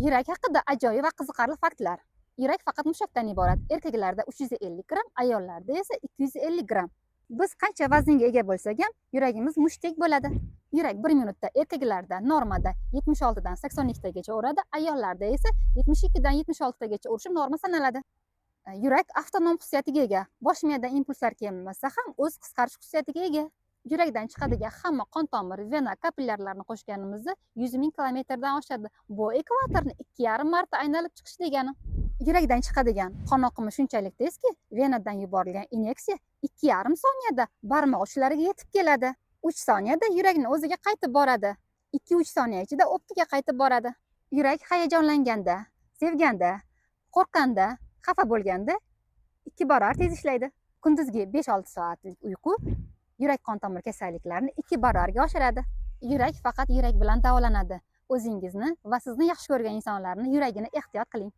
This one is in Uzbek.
Yurak haqida ajoyib va qiziqarli faktlar. Yurak faqat mushakdan iborat. Erkaklarda 350 gram, ayollarda esa 250 gram. Biz qancha vaznga ega bo'lsak ham, yuragimiz mushtdek bo'ladi. Yurak 1 minutda erkaklarda normada 76 dan 82 tagacha uradi, ayollarda esa 72 dan 76 tagacha urishi norma sanaladi. Yurak avtonom xususiyatiga ega. Bosh miyadan impulslar kelmasa ham o'z qisqarish xususiyatiga ega. Yurakdan chiqadigan hamma qon tomir, vena, kapillyarlarni qo'shganimizda 100 ming kilometrdan oshadi. Bu ekvatorni 2,5 marta aylanib chiqish degani. Yurakdan chiqadigan qon oqimi shunchalik tezki, venadan yuborilgan inyeksiya 2,5 soniyada barmoq uchlariga yetib keladi. 3 soniyada yurakni o'ziga qaytib boradi. 2-3 soniya ichida optiga qaytib boradi. Yurak hayajonlanganda, sevganda, qo'rqqanda, xafa bo'lganda 2 barobar tez ishlaydi. Kunduzgi 5-6 soatlik uyqu yurak qon tomir kasalliklarini 2 barobarga oshiradi. Yurak faqat yurak bilan davolanadi. O'zingizni va sizni yaxshi ko'rgan insonlarning yuragini ehtiyot qiling.